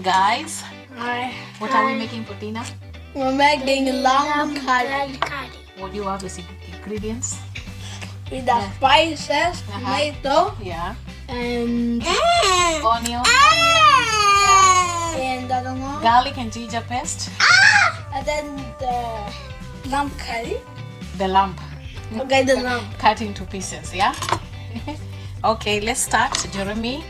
guys. Hi. What are we making for dinner? We're making lamb curry What do you have as ingredients? with the spices, tomato, Yeah. and Onion, and I don't know, garlic and ginger paste. and then the lamb curry. The lamb Okay, the lamb. cut into pieces, yeah? Okay, let's start, Jeremy.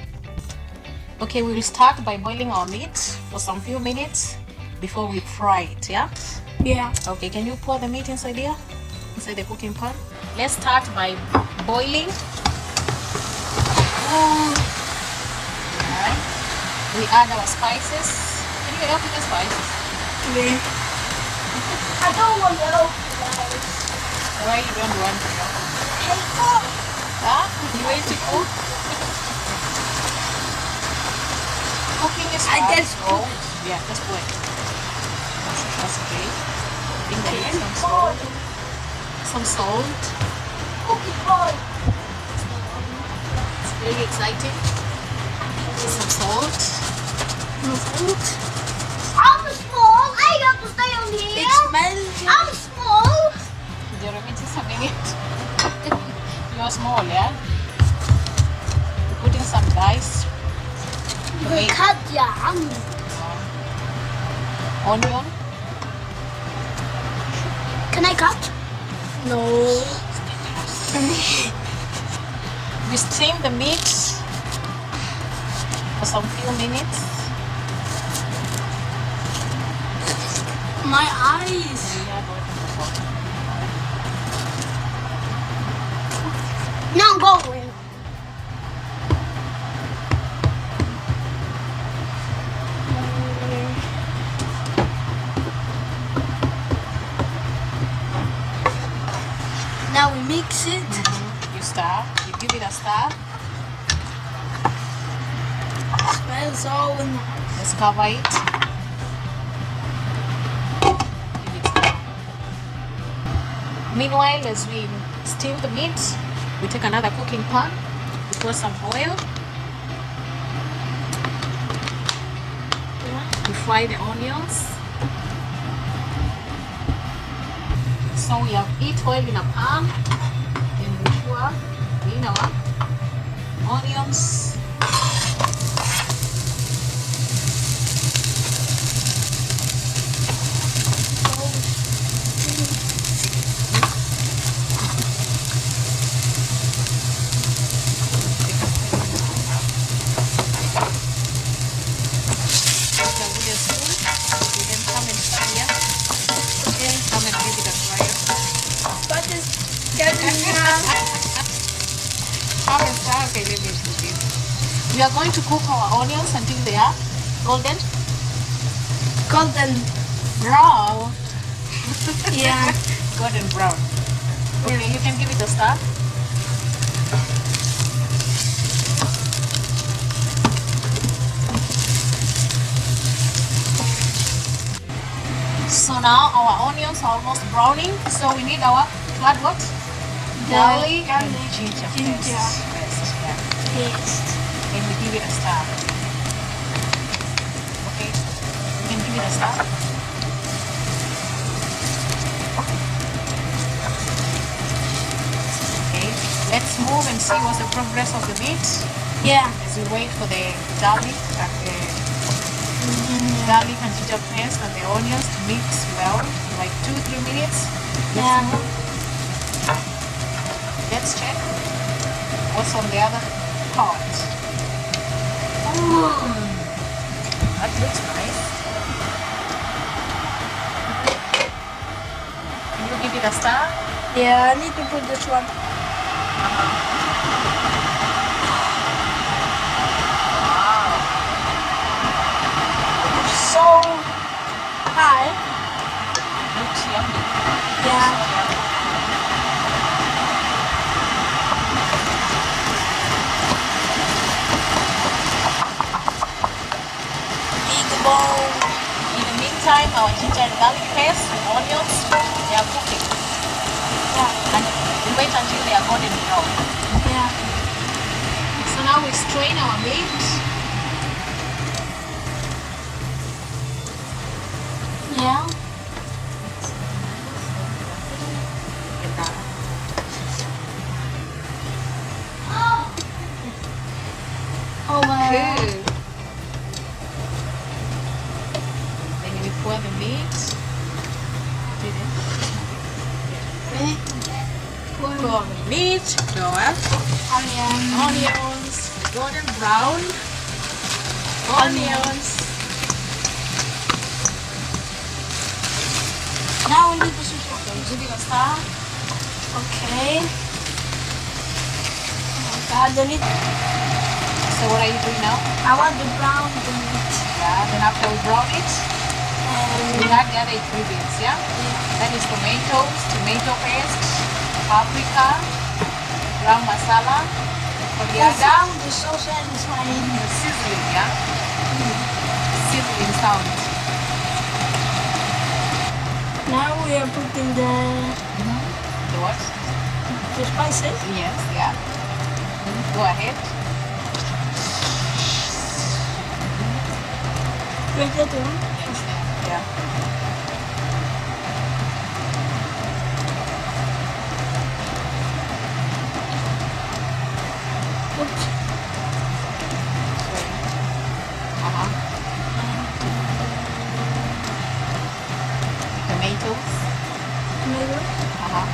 Okay, we will start by boiling our meat for some few minutes before we fry it, yeah? Yeah. Okay, can you pour the meat inside here? Inside the cooking pan? Let's start by boiling. Alright. We add our spices. Can you help with the spices? Yeah. I don't want to help you guys. Why you don't want to help? Hey, Huh? You want to cook? Cooking is I hard, just so yeah, just wait. That's okay. I think I need some salt. Some salt. cookie boy. It's very exciting. Some salt. No food. I'm small. I have to stay on here. It smells. I'm small. Jeremy, just a minute. You're small, yeah? Put in some diced You cut your arm. onion. Can I cut? No. We steam the meat for some few minutes. My eyes. No, I'm going. Now we mix it. You stir. You give it a stir. Smells so nice. Let's cover it. Give it stir. Meanwhile, as we steam the meat, we take another cooking pan. We pour some oil. We fry the onions. So we have heat oil in a pan, and we pour in our onions. We are going to cook our onions until they are golden brown. Yeah. Golden brown. Okay, you can give it a stir. So now our onions are almost browning. So we need our add what? Garlic and ginger paste. Yeah. Paste. And we give it a stir. Okay, we can give it a stir. Okay, let's move and see what's the progress of the meat Yeah. as we wait for the garlic and the garlic and ginger paste and the onions to mix well, like 2-3 minutes. Yeah. Let's check what's on the other part. That looks nice. Can you give it a stir? Yeah, I need to put this one. So high. Looks yummy. Yeah. Big bowl. In the meantime, our ginger and garlic paste and onions, they are cooking. Yeah. And we wait until they are golden brown. Yeah. So now we strain our meat. Yeah. Get that. Oh my. Good. Then we pour the meat. Did it? Pour the meat. Noah. Onions. Golden brown. Onions. Now we need the soup. Okay, give it a stir. Okay. Oh God, I need. So what are you doing now? I want to brown the meat. Yeah, then after we brown it, we And add the other ingredients, yeah? That is tomatoes, tomato paste, paprika, ground masala, the coriander, sound is so satisfying. the sizzling, yeah? Sizzling sound. Now we are putting the The what? spices. Yes, yeah. Go ahead. Like that one. Yeah. Oops. Uh-huh. Tomatoes. Tomato. Uh-huh.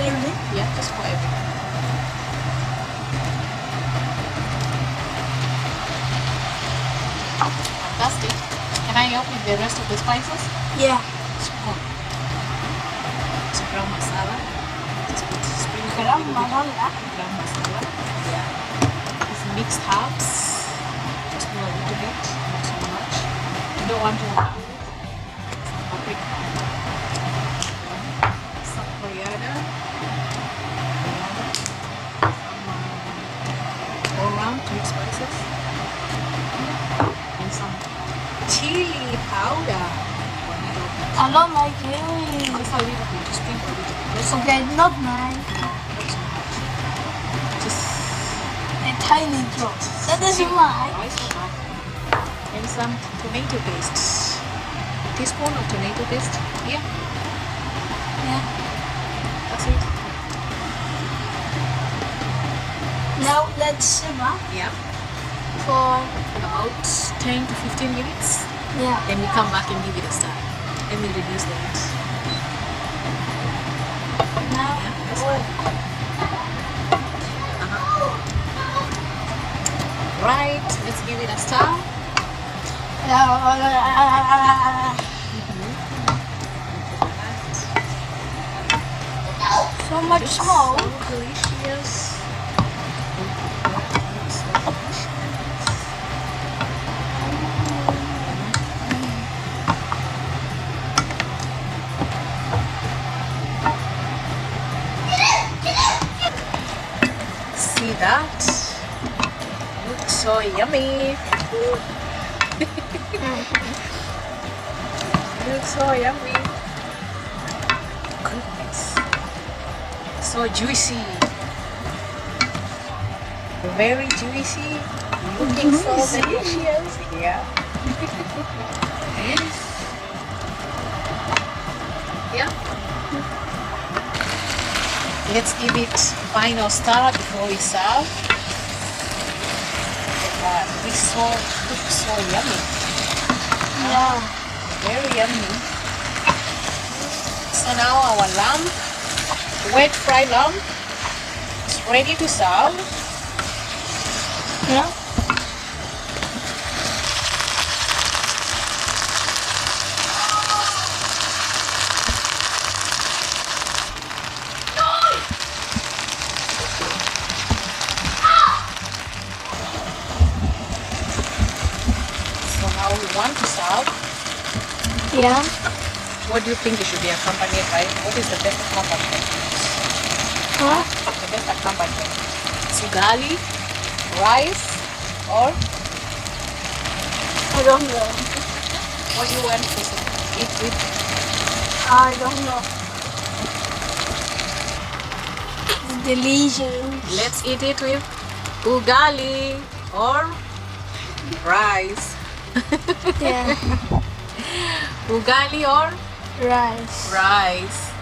Everything. Yeah, just for everything. Fantastic. Can I help with the rest of the spices? Yeah. Spoon. It's ground masala. Just put sprinkle Garam a little bit. masala. Ground masala. Yeah. It's mixed herbs. Just put a little bit, not so much. You don't want to have it. Some paprika. Some coriander. Some all around mixed spices. And some chili powder. I don't like chili. Just a little bit, just sprinkle a little bit. Not so Okay, not mine. not so much. Just A tiny drop. That is mine. why so much? And some tomato paste. Teaspoon of tomato paste. Yeah, Yeah. that's it. Now let's simmer Yeah, for about 10 to 15 minutes. yeah. Then we come back and give it a stir. Let me reduce the heat. Now Yeah, that's oh, Right, let's give it a stir. so much smoke. So delicious. See that? Looks so yummy. Looks so yummy. Goodness. So juicy. Very juicy. Looking so Juicy. delicious. Yeah. Yeah. Let's give it final stir before we serve. This looks so yummy. Yeah. Very yummy. So now our lamb, wet fried lamb, is ready to serve. Yeah. So now we want to serve. Yeah. What do you think it should be accompanied by? What is the best accompaniment? Huh? The best accompaniment. Ugali, rice, or I don't know. what do you want to eat with? I don't know. It's delicious. Let's eat it with ugali or rice. Yeah. Ugali or Rice. rice?